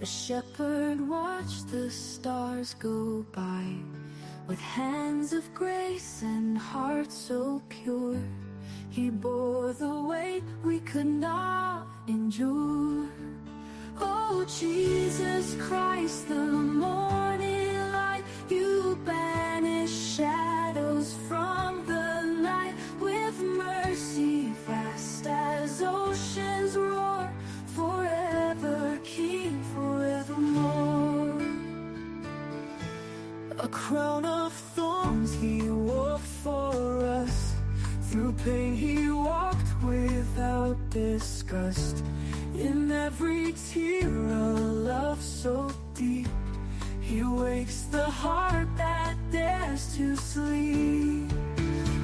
A shepherd watched the stars go by, with hands of grace and heart so pure. He bore the weight we could not endure. Oh, Jesus Christ, the morning light, you banish shadows from the night. With mercy vast as oceans roar, forever King, forevermore. A crown of thorns he wore for us, through pain he walked without disgust. In every tear a love so deep, he wakes the heart that dares to sleep.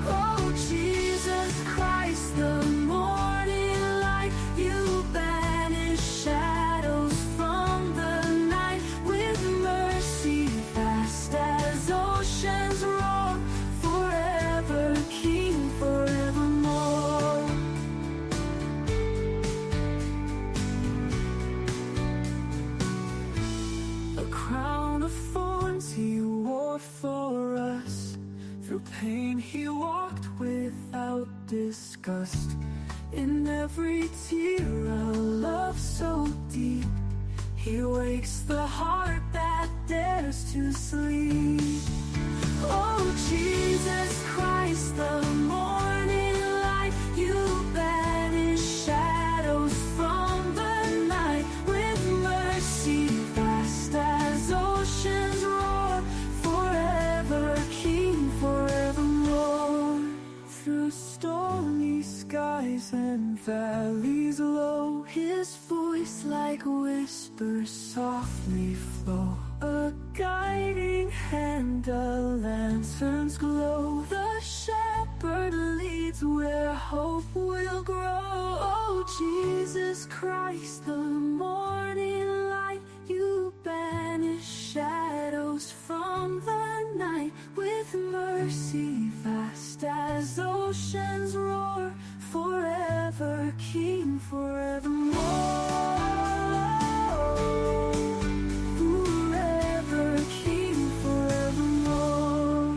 Oh, Jesus Christ, the morning light, you banish shadows from the night. With mercy vast as oceans roar, forever King, forevermore. A crown of thorns he wore for us, through pain he walked without disgust. In every tear a love so deep, he wakes the heart that dares to sleep. Oh, Jesus Christ, the morning light, you banish shadows from the night. With mercy vast as oceans roar, forever King, forevermore. Through stormy skies and valleys low, his voice like whispers softly flow. A guiding hand, a lantern's glow. The shepherd leads where hope will grow. Oh, Jesus Christ, the morning light, you banish shadows from the night. With mercy vast as oceans roar, forever King, forevermore. Forever King, forevermore.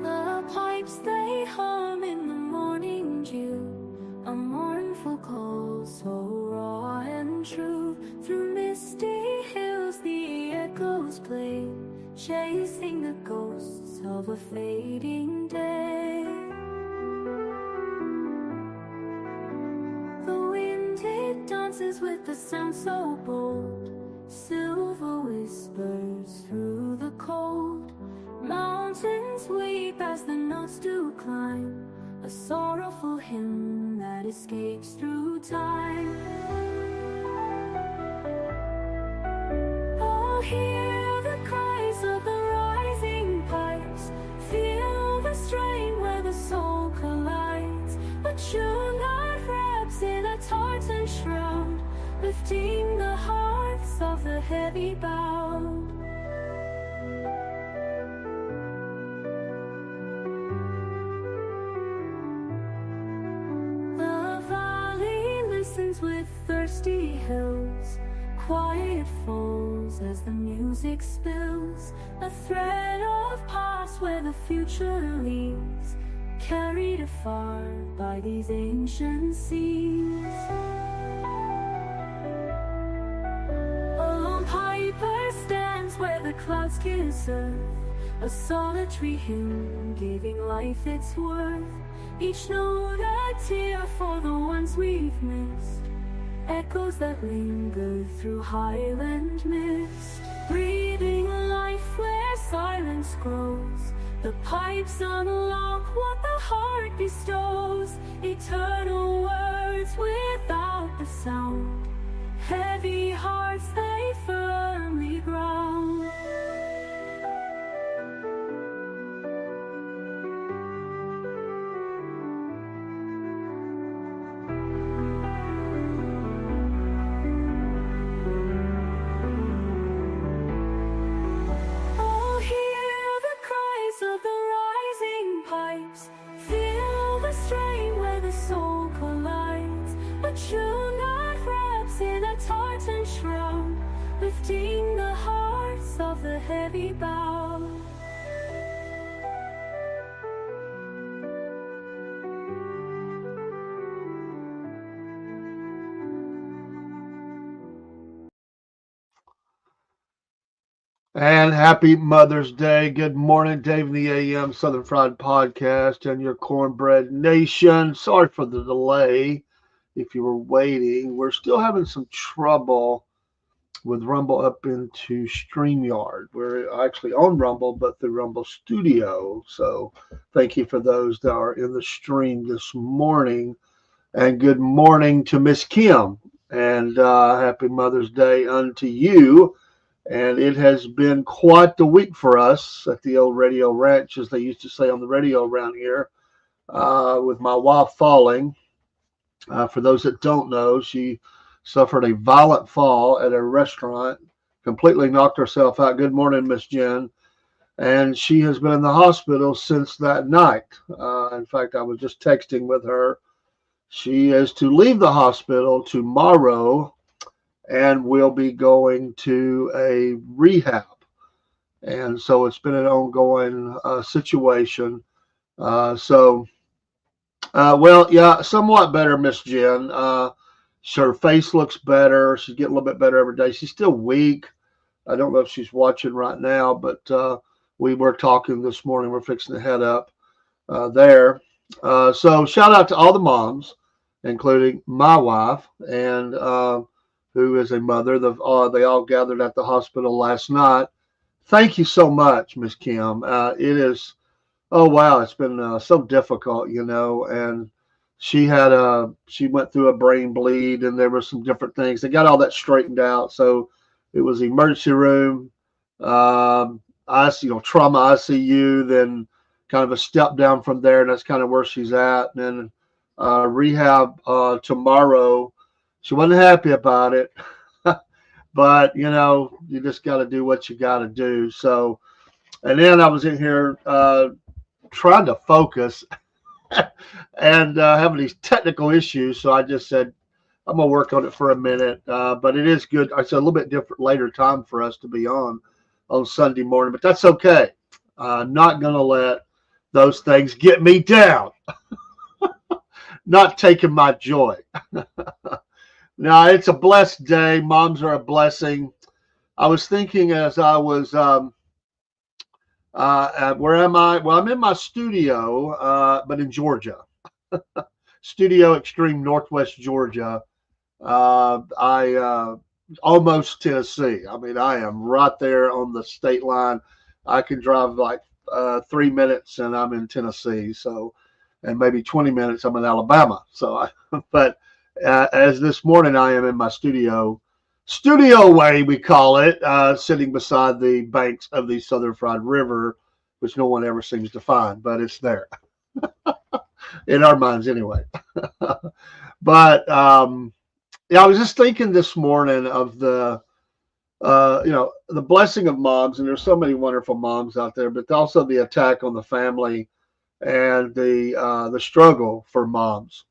The pipes they hum in the morning dew, a mournful call so raw and true. Through misty hills the echoes play, chasing the ghosts of a fading day. The wind it dances with the sound so bold, silver whispers through the cold. Mountains weep as the notes do climb, a sorrowful hymn that escapes through time. Oh, hear the cries of the rising pipes, feel the strain where the soul collides. A tune that wraps in a tartan shroud, lifting the hearts of the heavy bowed. With thirsty hills, quiet falls as the music spills, a thread of past where the future leads, carried afar by these ancient seas. A lone piper stands where the clouds kiss earth, a solitary hymn giving life its worth. Each note a tear for the ones we've missed, echoes that linger through highland mist. Breathing life where silence grows, the pipes unlock what the heart bestows. Eternal words without the sound, heavy hearts they firmly ground. lifting the hearts of the heavy bowed. And happy Mother's Day. Good morning, Dave in the AM Southern Fried Podcast and your Cornbread Nation. Sorry for the delay if you were waiting. We're still having some trouble with Rumble up into StreamYard. We're actually on Rumble, but the Rumble Studio. So thank you for those that are in the stream this morning. And good morning to Miss Kim. And happy Mother's Day unto you. And it has been quite the week for us at the old Radio Ranch, as they used to say on the radio around here, with my wife falling. For those that don't know, she suffered a violent fall at a restaurant, completely knocked herself out. Good morning, Miss Jen. And she has been in the hospital since that night. In fact, I was just texting with her. She is to leave the hospital tomorrow and we'll be going to a rehab. And so it's been an ongoing situation. Well, yeah, somewhat better, Miss Jen. Her face looks better. She's getting a little bit better every day. She's still weak. I don't know if she's watching right now, but we were talking this morning. We're fixing to head up there. So shout out to all the moms, including my wife and who is a mother. They all gathered at the hospital last night. Thank you so much, Miss Kim. It is, oh wow, it's been so difficult, and she went through a brain bleed and there were some different things. They got all that straightened out. So it was emergency room, trauma ICU, then kind of a step down from there. And that's kind of where she's at. And then rehab tomorrow. She wasn't happy about it, but you just got to do what you got to do. So, and then I was in here trying to focus and having these technical issues. So I just said, I'm going to work on it for a minute. But it is good. It's a little bit different later time for us to be on Sunday morning, but that's okay. Not going to let those things get me down. Not taking my joy. No, it's a blessed day. Moms are a blessing. I was thinking as I was, where am I? Well, I'm in my studio, but in Georgia. Studio Extreme, Northwest Georgia. Almost Tennessee. I mean, I am right there on the state line. I can drive like 3 minutes and I'm in Tennessee. So, and maybe 20 minutes I'm in Alabama. So, but as this morning I am in my studio way, we call it, sitting beside the banks of the Southern Fried River, which no one ever seems to find, but it's there in our minds anyway. But yeah, I was just thinking this morning of the blessing of moms, and there's so many wonderful moms out there, but also the attack on the family and the struggle for moms.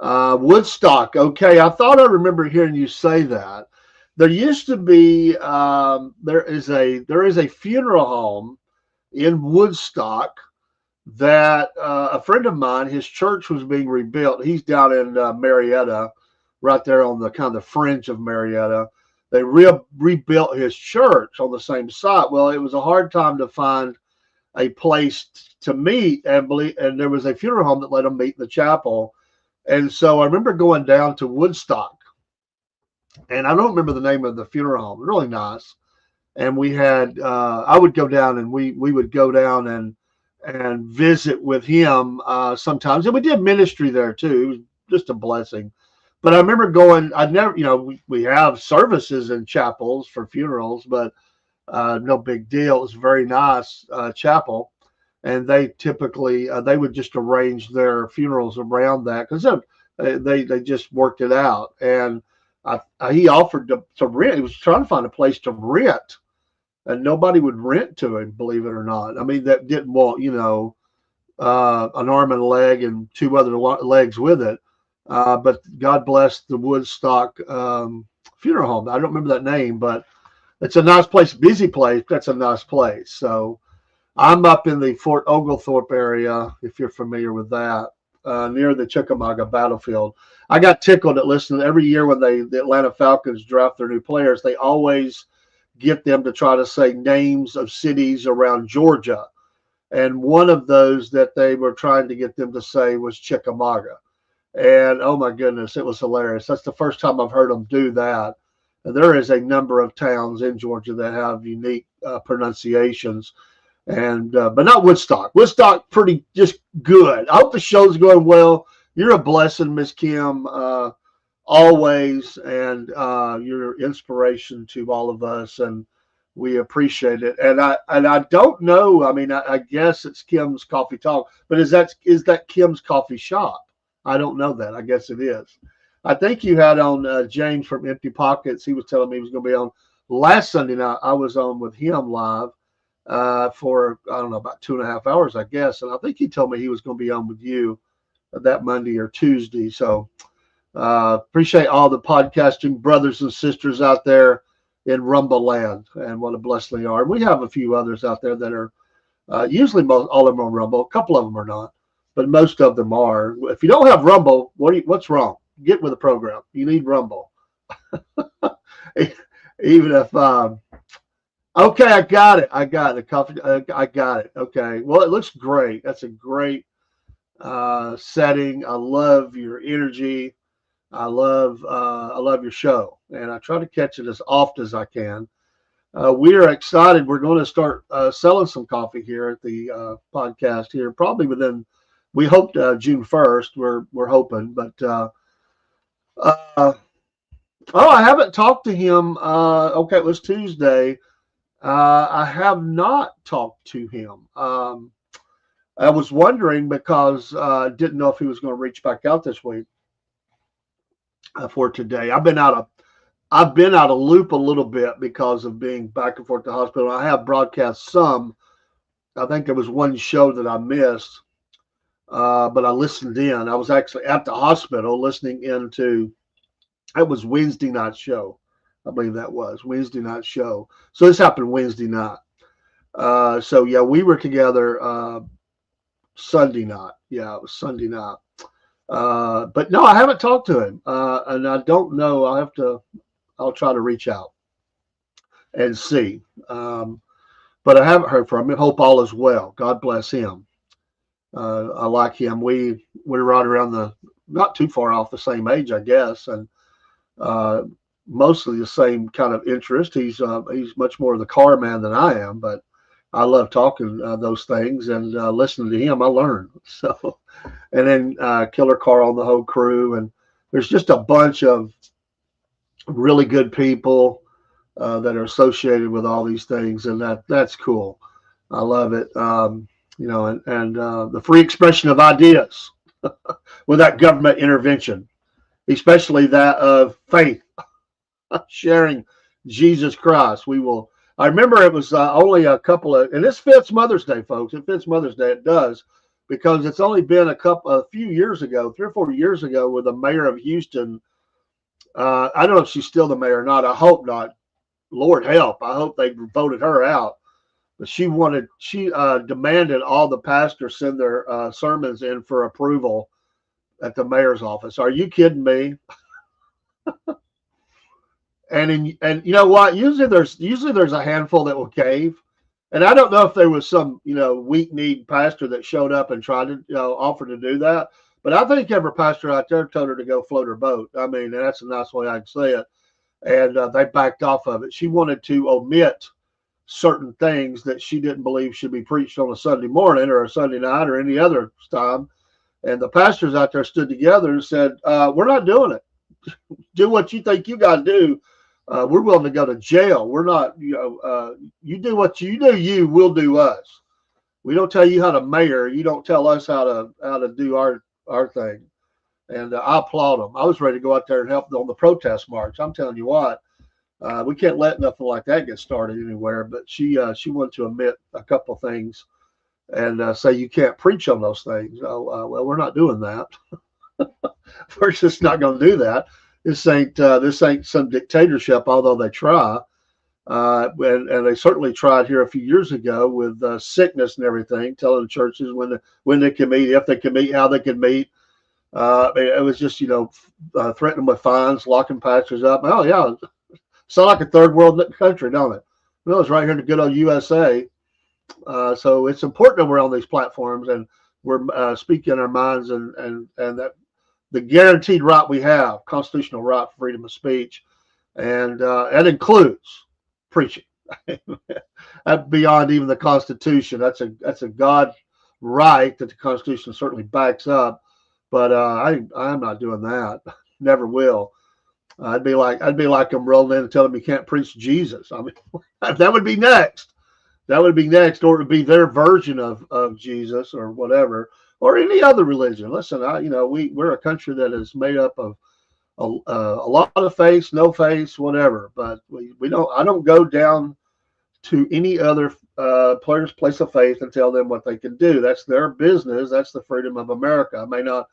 Woodstock. Okay, I thought I remember hearing you say that. There used to be there is a funeral home in Woodstock that a friend of mine, his church was being rebuilt. He's down in Marietta, right there on the kind of fringe of Marietta. They rebuilt his church on the same site. Well, it was a hard time to find a place to meet, and there was a funeral home that let them meet in the chapel. And so I remember going down to Woodstock, and I don't remember the name of the funeral home. Really nice. And we had, I would go down, and we would go down and visit with him sometimes. And we did ministry there too. It was just a blessing. But I remember going, I'd never, we have services in chapels for funerals, but no big deal. It was a very nice chapel. And they typically they would just arrange their funerals around that because they just worked it out. And he offered to rent. He was trying to find a place to rent, and nobody would rent to him, believe it or not. I mean, that didn't want an arm and a leg and two other legs with it. But God bless the Woodstock funeral home. I don't remember that name, but it's a nice place, busy place. That's a nice place. So I'm up in the Fort Oglethorpe area, if you're familiar with that, near the Chickamauga battlefield. I got tickled at listening every year when the Atlanta Falcons draft their new players. They always get them to try to say names of cities around Georgia. And one of those that they were trying to get them to say was Chickamauga. And oh my goodness, it was hilarious. That's the first time I've heard them do that. And there is a number of towns in Georgia that have unique pronunciations. And but not Woodstock. Woodstock pretty just good. I hope the show's going well. You're a blessing, Miss Kim, always, and you're inspiration to all of us, and we appreciate it. And I don't know. I mean, I guess it's Kim's Coffee Talk, but is that Kim's Coffee Shop? I don't know that. I guess it is. I think you had on James from Empty Pockets. He was telling me he was going to be on last Sunday night. I was on with him live for, I don't know, about 2.5 hours, I guess. And I think he told me he was going to be on with you that Monday or Tuesday. So appreciate all the podcasting brothers and sisters out there in Rumble land, and what a blessing they are. And we have a few others out there that are usually all of them on Rumble. A couple of them are not, but most of them are. If you don't have Rumble, what's wrong? Get with the program. You need Rumble. Even if okay, I got it. Coffee. I got it. Okay. Well, it looks great. That's a great setting. I love your energy. I love your show, and I try to catch it as often as I can. We are excited. We're going to start selling some coffee here at the podcast here, probably within. We hope June 1st. We're hoping, but I haven't talked to him. Okay, it was Tuesday. I have not talked to him. I was wondering because I didn't know if he was going to reach back out this week for today. I've been out of loop a little bit because of being back and forth to the hospital. I have broadcast some. I think there was one show that I missed, but I listened in. I was actually at the hospital listening into. It was Wednesday night show. I believe that was Wednesday night show. So this happened Wednesday night. So yeah, we were together Sunday night. Yeah, it was Sunday night. But no, I haven't talked to him, and I don't know. I'll try to reach out and see. But I haven't heard from him. Hope all is well. God bless him. I like him. We're right around not too far off the same age, I guess, and mostly the same kind of interest. He's much more of the car man than I am, but I love talking those things, and listening to him, I learn. So, and then Killer Carl and the whole crew, and there's just a bunch of really good people that are associated with all these things, and that's cool. I love it. And the free expression of ideas without government intervention, especially that of faith, sharing Jesus Christ. I remember it was only a couple of, and this fits Mother's Day, folks. It fits Mother's Day. It does, because it's only been a few years ago, 3 or 4 years ago, with the mayor of Houston. I don't know if she's still the mayor or not. I hope not. Lord help. I hope they voted her out. But she demanded all the pastors send their sermons in for approval at the mayor's office. Are you kidding me? And you know what? Usually there's a handful that will cave, and I don't know if there was some weak-kneed pastor that showed up and tried to offer to do that. But I think every pastor out there told her to go float her boat. I mean, that's a nice way I can say it. And they backed off of it. She wanted to omit certain things that she didn't believe should be preached on a Sunday morning or a Sunday night or any other time. And the pastors out there stood together and said, we're not doing it. Do what you think you got to do. We're willing to go to jail. We're not, you do what you do, we'll do us. We don't tell you how to mayor. You don't tell us how to do our thing. And I applaud them. I was ready to go out there and help them on the protest march. I'm telling you what, we can't let nothing like that get started anywhere. But she wanted to omit a couple of things and say you can't preach on those things. Well, we're not doing that. We're just not going to do that. this ain't some dictatorship, although they try. And they certainly tried here a few years ago with sickness and everything, telling the churches when they can meet, if they can meet, how they can meet. It was just, threatening with fines, locking pastors up. Oh, yeah. Sound like a third world country, don't it? No, it's right here in the good old USA. So it's important that we're on these platforms and we're speaking our minds and that the guaranteed right we have, constitutional right for freedom of speech. And that includes preaching. That's beyond even the Constitution. That's a God right that the Constitution certainly backs up. But I'm not doing that. Never will. I'd be like them rolling in and telling me you can't preach Jesus. I mean, that would be next. That would be next, or it would be their version of Jesus or whatever, or any other religion. Listen, we're a country that is made up of a lot of faiths, no faiths, whatever. But we don't. I don't go down to any other place of faith and tell them what they can do. That's their business. That's the freedom of America. I may not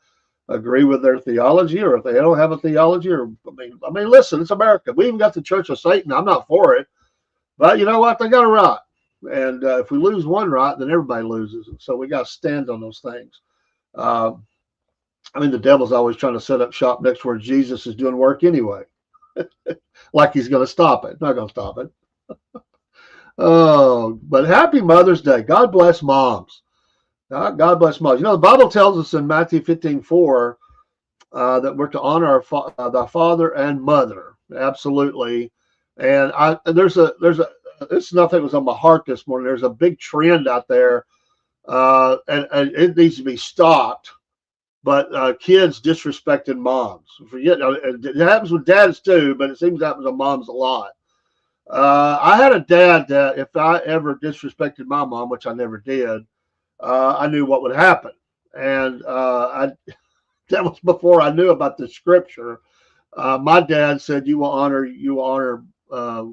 agree with their theology, or if they don't have a theology, or I mean, listen, it's America. We even got the Church of Satan. I'm not for it, but you know what? They got a right, and if we lose one right, then everybody loses. And so we got to stand on those things. I mean, the devil's always trying to set up shop next where Jesus is doing work anyway, like he's going to stop it. Not going to stop it. Oh, but happy Mother's Day. God bless moms. God bless moms. The Bible tells us in Matthew 15:4 that we're to honor the father and mother. Absolutely. And there's a this is nothing that was on my heart this morning. There's a big trend out there, and it needs to be stopped. But kids disrespecting moms. Forget it happens with dads too, but it seems to happen with moms a lot. I had a dad that if I ever disrespected my mom, which I never did, I knew what would happen. And that was before I knew about the scripture. My dad said, you will honor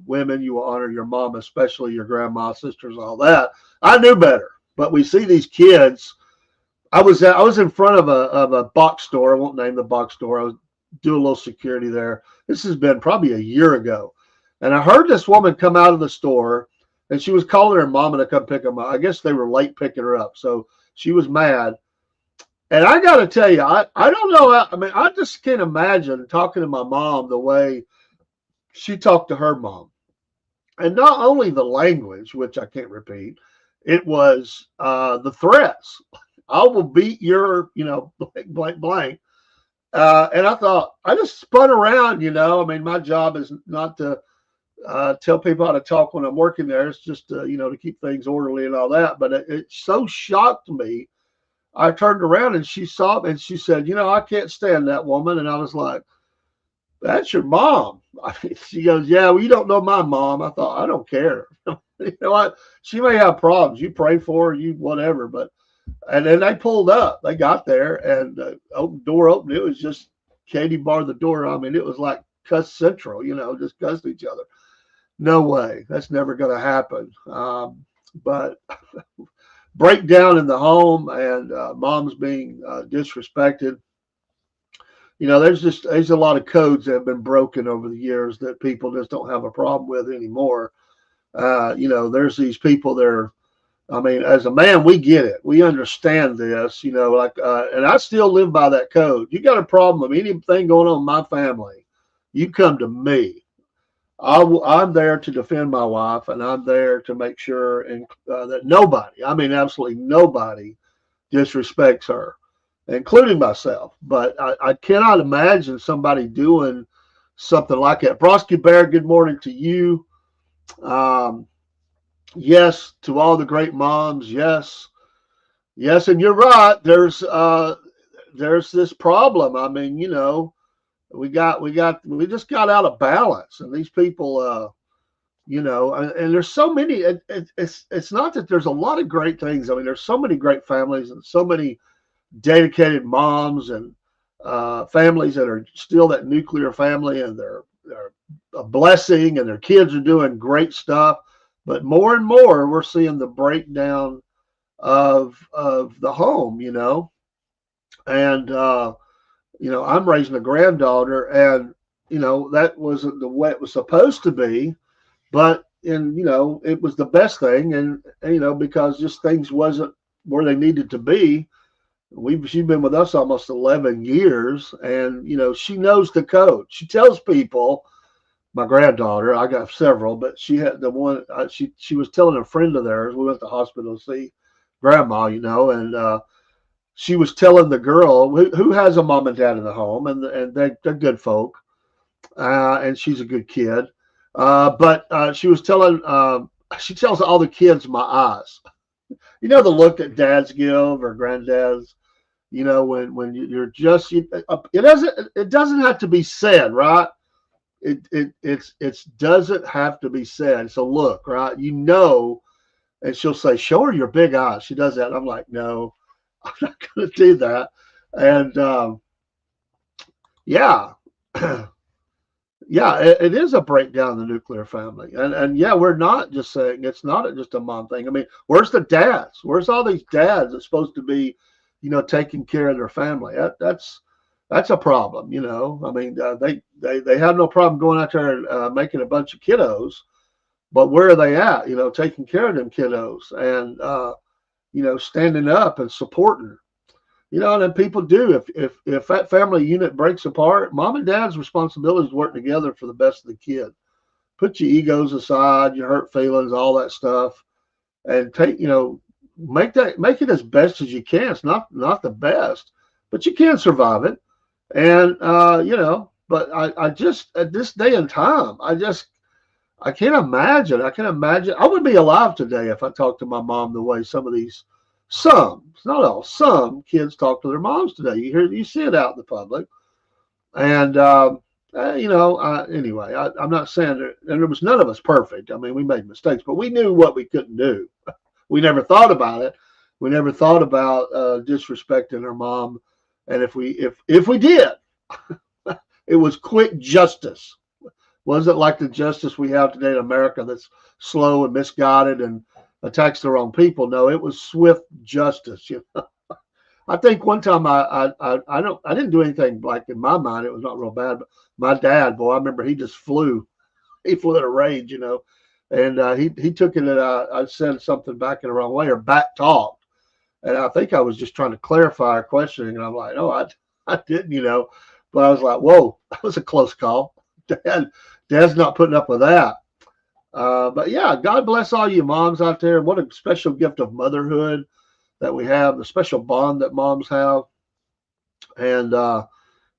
women, you will honor your mom, especially your grandma, sisters, all that. I knew better, but we see these kids. I was in front of a box store. I won't name the box store. I was doing a little security there. This has been probably a year ago. And I heard this woman come out of the store, and she was calling her mama to come pick them up. I guess they were late picking her up, so she was mad. And I got to tell you, I don't know. I mean, I just can't imagine talking to my mom the way she talked to her mom. And not only the language, which I can't repeat, it was the threats. I will beat your, blank, blank. And I thought, I just spun around, I mean, my job is not to tell people how to talk when I'm working there. It's just, to keep things orderly and all that. But it so shocked me. I turned around and she saw me and she said, I can't stand that woman. And I was like, that's your mom. She goes, yeah, well, you don't know my mom. I thought, I don't care. What? She may have problems. You pray for her, you whatever. And then they pulled up. They got there and door opened. It was just Katie barred the door. I mean, it was like cuss central, just cussed each other. No way. That's never going to happen. But breakdown in the home and moms being disrespected. There's a lot of codes that have been broken over the years that people just don't have a problem with anymore. There's these people there. I mean, as a man, we get it. We understand this, and I still live by that code. You got a problem with anything going on in my family, you come to me. I'm there to defend my wife, and I'm there to make sure that nobody, I mean, absolutely nobody disrespects her, including myself. But I cannot imagine somebody doing something like that. Brosky Bear, good morning to you. Yes, to all the great moms. Yes. And you're right. There's this problem. I mean, we just got out of balance, and these people, and there's so many. It's not that there's a lot of great things. I mean, there's so many great families and so many dedicated moms and families that are still that nuclear family, and they're a blessing, and their kids are doing great stuff. But more and more, we're seeing the breakdown of the home, and I'm raising a granddaughter, and that wasn't the way it was supposed to be, but it was the best thing, and because just things wasn't where they needed to be. She's been with us almost 11 years, and she knows the code. She tells people, my granddaughter, I got several, but she had the one, she was telling a friend of theirs. We went to the hospital to see grandma, and she was telling the girl who has a mom and dad in the home, and they're good folk, and she's a good kid. But she was telling, she tells all the kids my eyes. The look that dads give or granddads. When you're just, it doesn't have to be said, right? It doesn't have to be said. So look, right? And she'll say, "Show her your big eyes." She does that, and I'm like, "No, I'm not going to do that." And yeah, yeah, it is a breakdown in the nuclear family, and yeah, we're not just saying it's not just a mom thing. I mean, where's the dads? Where's all these dads that's supposed to be, taking care of their family? That's a problem. I mean, they have no problem going out there and making a bunch of kiddos, but where are they at? Taking care of them kiddos and standing up and supporting. And then people do. If that family unit breaks apart, mom and dad's responsibility is working together for the best of the kid. Put your egos aside, your hurt feelings, all that stuff, and make it as best as you can. It's not the best, but you can survive it. And but I just at this day and time, I can't imagine. I can imagine I would be alive today if I talked to my mom the way it's not all, some kids talk to their moms today. You see it out in the public. And anyway, I'm not saying and there was none of us perfect. I mean, we made mistakes, but we knew what we couldn't do. We never thought about it. We never thought about disrespecting our mom. And if we did, it was quick justice. Wasn't like the justice we have today in America that's slow and misguided and attacks the wrong people. No, it was swift justice. I think one time I didn't do anything, like, in my mind it was not real bad, but my dad, boy, I remember he just flew. He flew at a rage, and he took it that I said something back in the wrong way or back talked, and I think I was just trying to clarify a questioning, and I'm like, no, I didn't, but I was like, whoa, that was a close call. Dad's not putting up with that. But yeah, God bless all you moms out there. What a special gift of motherhood that we have, the special bond that moms have. And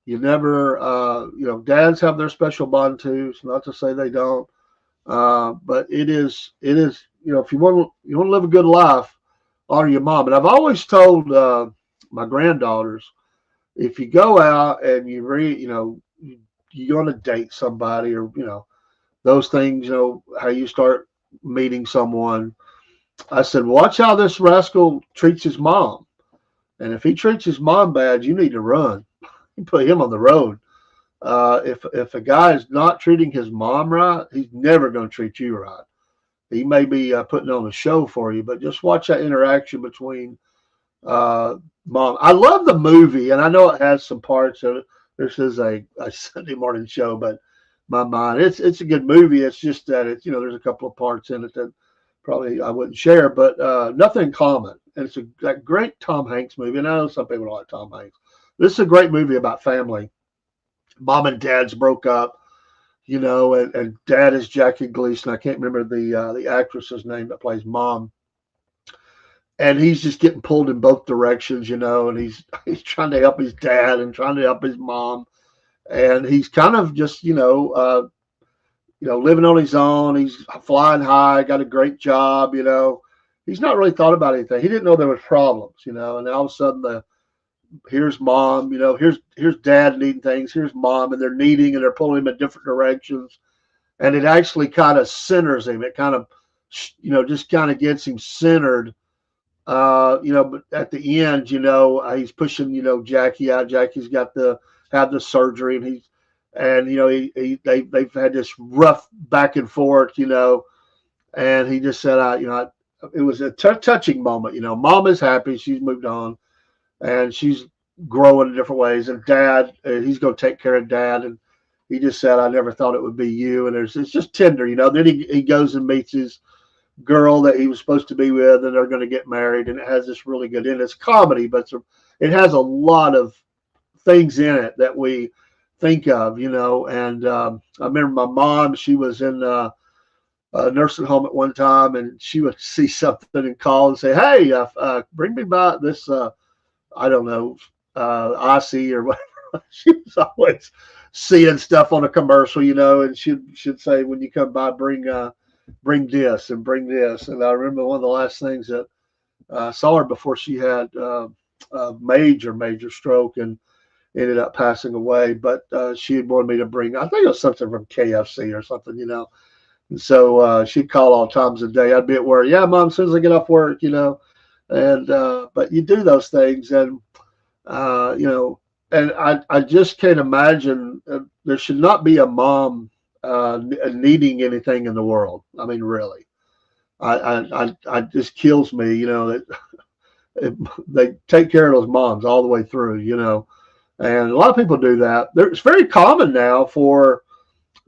you never, dads have their special bond too. It's not to say they don't. But it is, if you want to live a good life, honor your mom. And I've always told my granddaughters, if you go out and you're going to date somebody, or those things, how you start meeting someone, I said, watch how this rascal treats his mom, and if he treats his mom bad, you need to run. You put him on the road. If a guy is not treating his mom right, he's never going to treat you right. He may be putting on a show for you, but just watch that interaction between mom. I love the movie, and I know it has some parts of it. This is a Sunday morning show, but my mind, it's a good movie. It's just that there's a couple of parts in it that probably I wouldn't share, but nothing common. And it's that great Tom Hanks movie. And I know some people don't like Tom Hanks. This is a great movie about family. Mom and dad's broke up, and dad is Jackie Gleason. I can't remember the actress's name that plays mom. And he's just getting pulled in both directions, and he's trying to help his dad and trying to help his mom. And he's kind of just, living on his own. He's flying high, got a great job, He's not really thought about anything. He didn't know there was problems, and all of a sudden here's mom, here's dad needing things, here's mom, and they're needing and they're pulling him in different directions. And it actually kind of centers him. It kind of, just kind of gets him centered. But at the end, he's pushing, Jackie out. Jackie's got to have the surgery, and they've had this rough back and forth, and he just said, it was a touching moment. Mom is happy. She's moved on and she's growing in different ways. And dad, he's going to take care of dad. he just said, I never thought it would be you. And it's just tender, you know. Then he goes and meets his girl that he was supposed to be with, and they're going to get married. And it has this really good end. It's comedy, but it has a lot of things in it that we think of, you know. And I remember my mom, she was in a nursing home at one time, and she would see something and call and say, hey, bring me by this, I don't know, Aussie or whatever. She was always seeing stuff on a commercial, you know, and she'd say, when you come by, bring this and bring this. And I remember one of the last things that I saw her before she had a major stroke and ended up passing away. But she had wanted me to bring, I think it was something from KFC or something, you know. And so she'd call all times of day. I'd be at work. Yeah, Mom, as soon as I get off work, you know. And but you do those things, and you know, and I just can't imagine there should not be a mom needing anything in the world. I mean, really, I just kills me, you know, that they take care of those moms all the way through, you know, and a lot of people do that. It's very common now for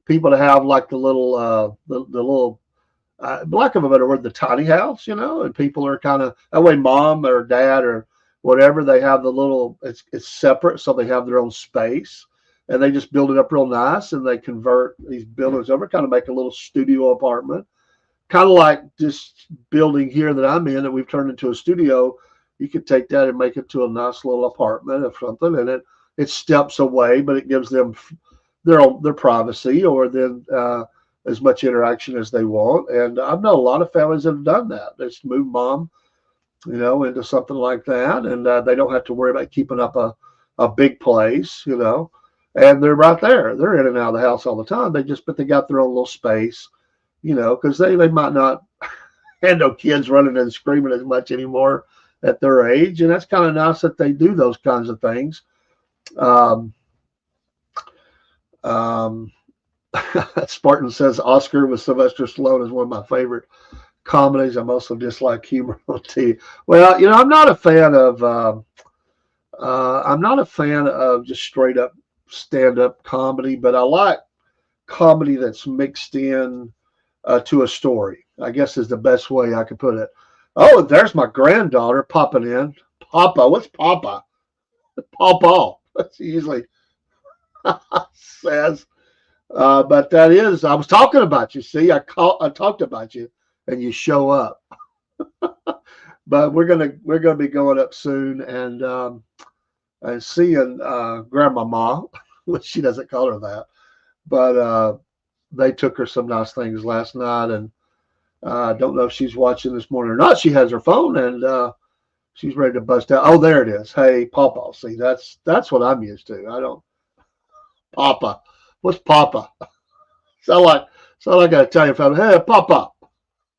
people to have like the little lack of a better word, the tiny house, you know, and people are kind of that way. Mom or dad or whatever, they have the little, it's separate, so they have their own space, and they just build it up real nice, and they convert these buildings over, kind of make a little studio apartment, kind of like this building here that I'm in that we've turned into a studio. You could take that and make it to a nice little apartment or something, and it steps away, but it gives them their privacy, or then as much interaction as they want. And I've known a lot of families that have done that. They just move mom, you know, into something like that, and they don't have to worry about keeping up a big place, you know, and they're right there. They're in and out of the house all the time. But they got their own little space, you know, because they might not handle kids running and screaming as much anymore at their age. And that's kind of nice that they do those kinds of things. Spartan says Oscar with Sylvester Stallone is one of my favorite comedies. I'm also dislike humor on TV. Well, you know, I'm not a fan of just straight up stand-up comedy, but I like comedy that's mixed in to a story, I guess is the best way I could put it. Oh, there's my granddaughter popping in. Papa, what's Papa? Papa. That's usually says. But that is, I was talking about you. See, I talked about you, and you show up. But we're gonna be going up soon and seeing Grandmama, which she doesn't call her that, but they took her some nice things last night, and I don't know if she's watching this morning or not. She has her phone, and she's ready to bust out. Oh, there it is. Hey, Papa. See, that's what I'm used to. I don't. Papa. What's Papa? Sound like an Italian family. Hey, Papa.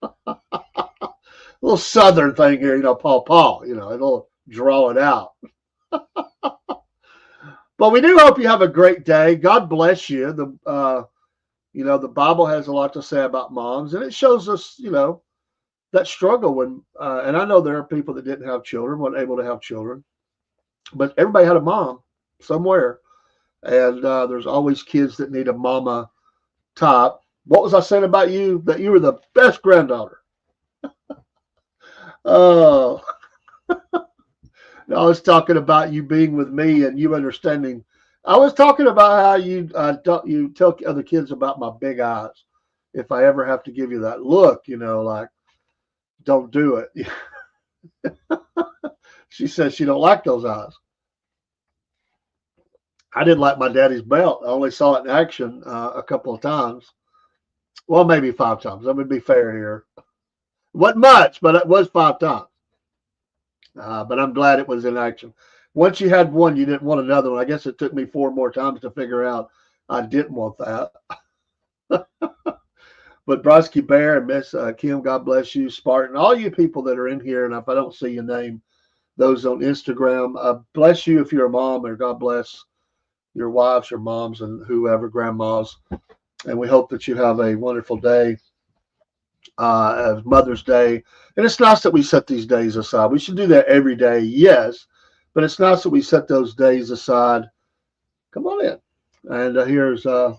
A little Southern thing here, you know, Paw, you know, it'll draw it out. But we do hope you have a great day. God bless you. You know, the Bible has a lot to say about moms, and it shows us, you know, that struggle when, and I know there are people that didn't have children, weren't able to have children, but everybody had a mom somewhere. And there's always kids that need a mama type. What was I saying about you? That you were the best granddaughter. Oh, I was talking about you being with me and you understanding. I was talking about how you tell other kids about my big eyes. If I ever have to give you that look, you know, like, don't do it. She says she don't like those eyes. I didn't like my daddy's belt. I only saw it in action a couple of times. Well, maybe 5 times. Let me be fair here. Wasn't much, but it was 5 times. But I'm glad it was in action. Once you had one, you didn't want another one. I guess it took me 4 more times to figure out I didn't want that. But Brosky Bear and Miss Kim, God bless you. Spartan, all you people that are in here, and if I don't see your name, those on Instagram, bless you if you're a mom, or God bless your wives, your moms, and whoever, grandmas. And we hope that you have a wonderful day of Mother's Day. And it's nice that we set these days aside. We should do that every day, yes, but it's nice that we set those days aside. Come on in. And here's so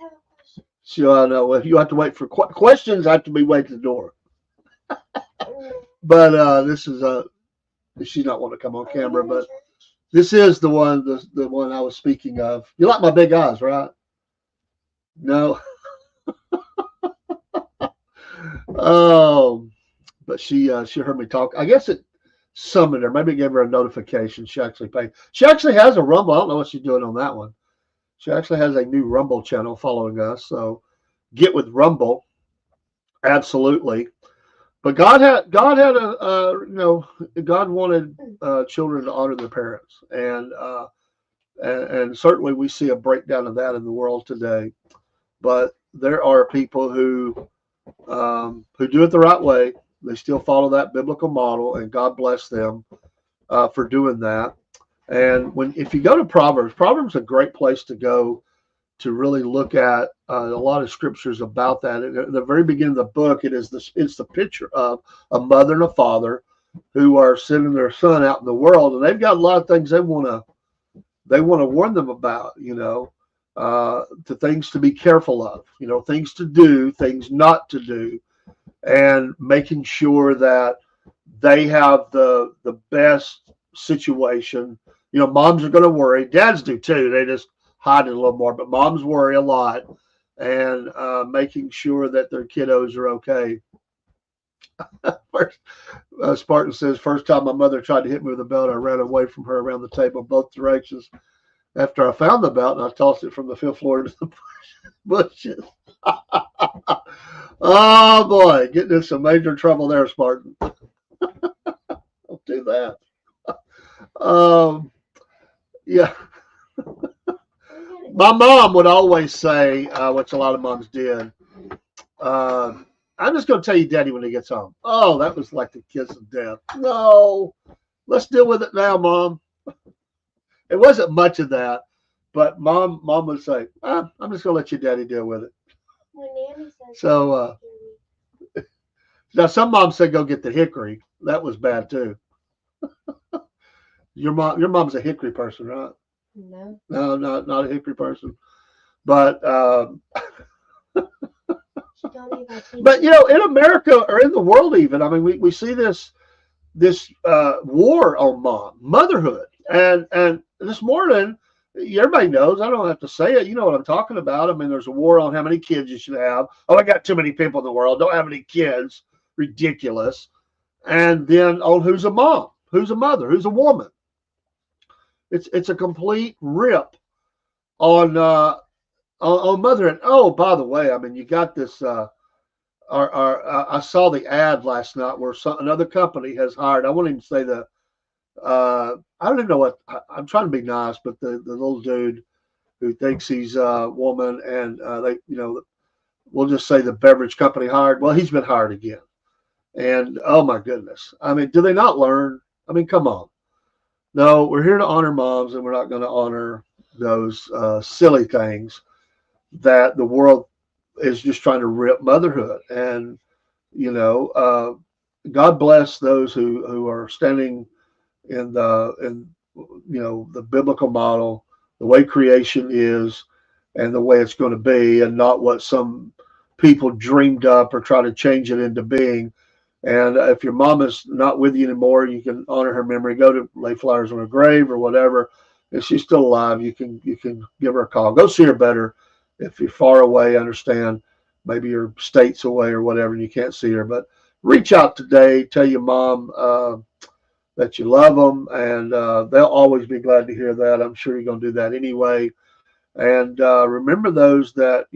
I know if you have to wait for questions, I have to be waiting at the door. But this is she's not want to come on camera, but this is the one I was speaking of. You like my big eyes, right? No. Oh, but she heard me talk. I guess it summoned her. Maybe it gave her a notification. She actually paid. She actually has a Rumble. I don't know what she's doing on that one. She actually has a new Rumble channel following us. So get with Rumble. Absolutely. But God had God wanted children to honor their parents, and certainly we see a breakdown of that in the world today. But there are people who do it the right way. They still follow that biblical model, and God bless them for doing that. And if you go to Proverbs is a great place to go to really look at a lot of scriptures about that. At the very beginning of the book, it's the picture of a mother and a father who are sending their son out in the world, and they've got a lot of things they want to warn them about. To things to be careful of. Things to do, things not to do, and making sure that they have the best situation. Moms are going to worry. Dads do too. They just hide it a little more, but moms worry a lot, and making sure that their kiddos are okay. First, Spartan says, first time my mother tried to hit me with a belt, I ran away from her around the table both directions. After I found the belt, and I tossed it from the 5th floor to the bushes. Oh boy, getting in some major trouble there, Spartan. Don't do that. Yeah. My mom would always say, which a lot of moms did, I'm just going to tell you daddy when he gets home. Oh, that was like the kiss of death. No, let's deal with it now, Mom. It wasn't much of that, but mom would say, I'm just going to let your daddy deal with it. So now some moms say go get the hickory. That was bad too. Your mom's a hickory person, right? No. No, not a hickory person. But but in America or in the world even, I mean, we see this war on motherhood, and this morning, everybody knows, I don't have to say it, you know what I'm talking about. I mean, there's a war on how many kids you should have. Oh, I got too many people in the world, don't have any kids. Ridiculous. And then on who's a mom, who's a mother, who's a woman. It's a complete rip on mother. And oh, by the way, I mean, you got this I saw the ad last night where another company has hired, I won't even say I don't even know what, I'm trying to be nice, but the little dude who thinks he's a woman, and we'll just say the beverage company hired. Well, he's been hired again. And oh my goodness. I mean, do they not learn? I mean, come on. No, we're here to honor moms, and we're not going to honor those silly things that the world is just trying to rip motherhood. And, God bless those who are standing in the biblical model, the way creation is and the way it's going to be, and not what some people dreamed up or try to change it into being. And if your mom is not with you anymore, you can honor her memory, go to lay flowers on her grave or whatever. If she's still alive, you can give her a call. Go see her better. If you're far away, understand, maybe you're states away or whatever, and you can't see her, but reach out today, tell your mom that you love them, and they'll always be glad to hear that. I'm sure you're going to do that anyway. And remember those that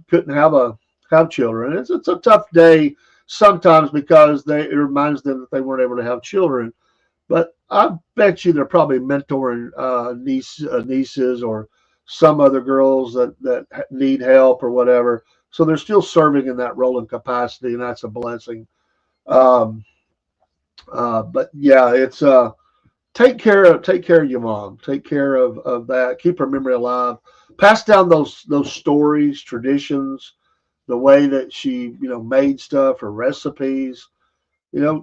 couldn't have children. It's a tough day sometimes because it reminds them that they weren't able to have children. But I bet you they're probably mentoring nieces or some other girls that need help or whatever. So they're still serving in that role and capacity, and that's a blessing. But yeah, it's take care of your mom. Take care of that. Keep her memory alive. Pass down those stories, traditions, the way that she made stuff or recipes.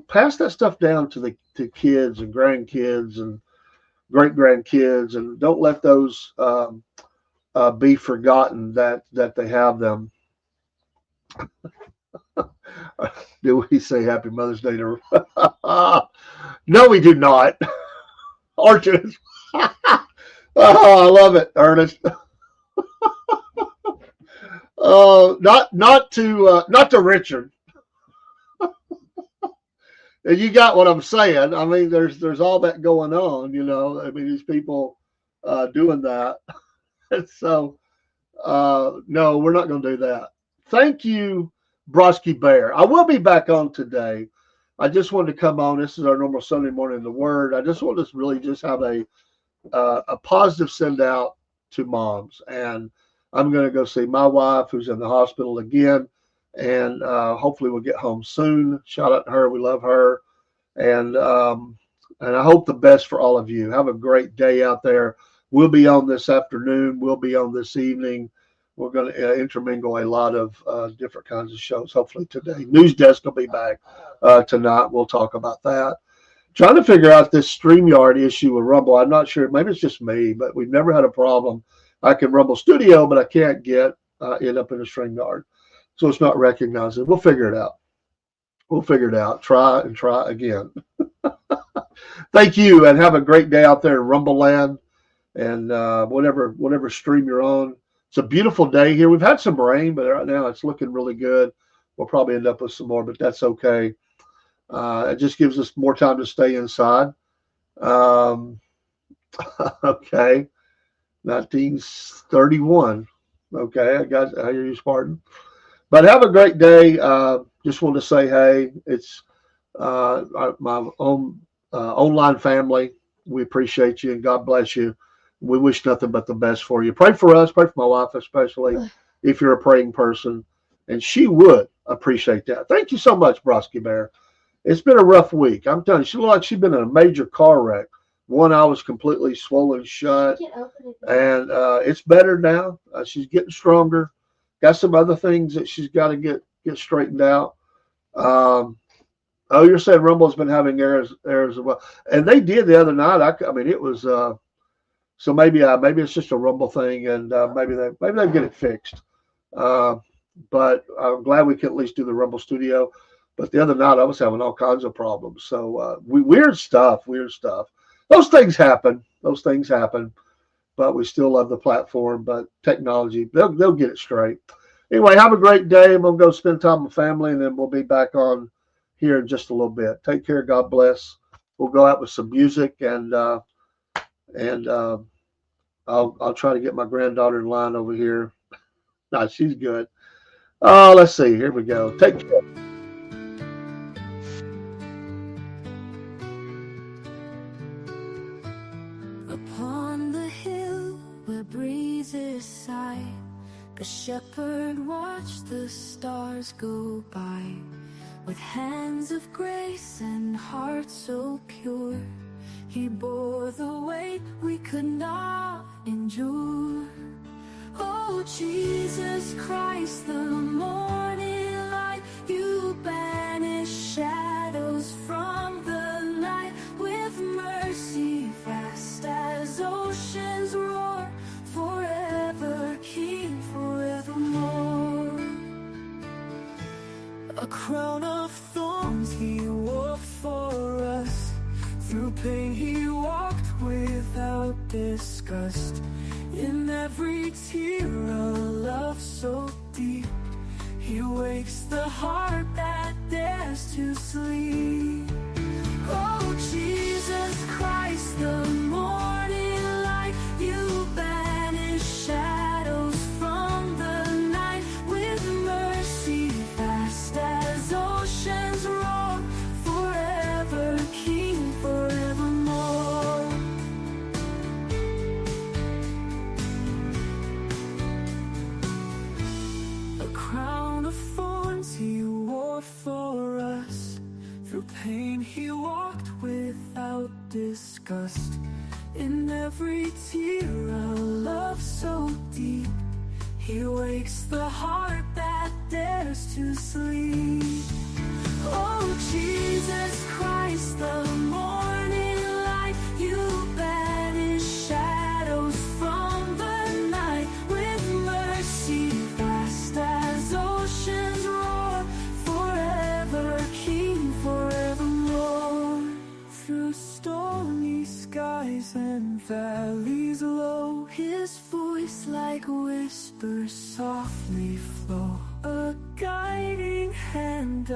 Pass that stuff down to kids and grandkids and great grandkids, and don't let those be forgotten that they have them. Do we say Happy Mother's Day to No, we do not. Arjun. Oh, I love it, Ernest. Not to Richard. And you got what I'm saying. I mean, there's all that going on, you know. I mean, these people doing that. And so, no, we're not going to do that. Thank you, Broski Bear. I will be back on today. I just wanted to come on. This is our normal Sunday morning in the Word. I just want to really just have a positive send out to moms. And I'm going to go see my wife, who's in the hospital again. And hopefully we'll get home soon. Shout out to her. We love her. And I hope the best for all of you. Have a great day out there. We'll be on this afternoon. We'll be on this evening. We're going to intermingle a lot of different kinds of shows, hopefully today. News Desk will be back tonight. We'll talk about that. Trying to figure out this StreamYard issue with Rumble. I'm not sure. Maybe it's just me, but we've never had a problem. I can Rumble Studio, but I can't get it up in the StreamYard. So it's not recognizing. We'll figure it out. Try and try again. Thank you, and have a great day out there in Rumble Land and whatever stream you're on. It's a beautiful day here. We've had some rain, but right now it's looking really good. We'll probably end up with some more, but that's okay. It just gives us more time to stay inside. Okay. 1931. Okay, I hear you, Spartan. But have a great day. Just want to say, hey, it's my own online family. We appreciate you and God bless you. We wish nothing but the best for you. Pray for us. Pray for my wife, especially if you're a praying person. And she would appreciate that. Thank you so much, Broski Bear. It's been a rough week. I'm telling you, she looked like she'd been in a major car wreck. One eye was completely swollen shut. And it's better now. She's getting stronger. Got some other things that she's got to get straightened out. Oh, you're saying Rumble's been having errors as well, and they did the other night. I mean, it was so maybe it's just a Rumble thing, and maybe they get it fixed. But I'm glad we can at least do the Rumble Studio. But the other night I was having all kinds of problems. So weird stuff. Those things happen. But we still love the platform. But technology, they'll get it straight. Anyway, have a great day. I'm going to go spend time with family, and then we'll be back on here in just a little bit. Take care. God bless. We'll go out with some music, and I'll try to get my granddaughter in line over here. No, she's good. Oh, let's see. Here we go. Take care. Upon the hill where breezes sigh, a shepherd watched the stars go by. With hands of grace and heart so pure, he bore the weight we could not endure. Oh, Jesus Christ, the morning light, you banish shadows from the night. With mercy vast as oceans roar, forever King, forevermore. A crown of thorns he wore for us. Through pain he walked without disgust. In every tear a love so deep. He wakes the heart that dares to sleep. Oh, Jesus Christ, the morning light, you banish shadows from the night. With mercy vast as oceans roar, forever King, forevermore. A crown of thorns he wore for us. Through pain he walked without disgust. In every tear a love so deep. He wakes the heart that dares to sleep. Oh, Jesus Christ, the morning light, you banish shadows from the night. highs and valleys low, his voice like whispers softly flow, a guiding hand.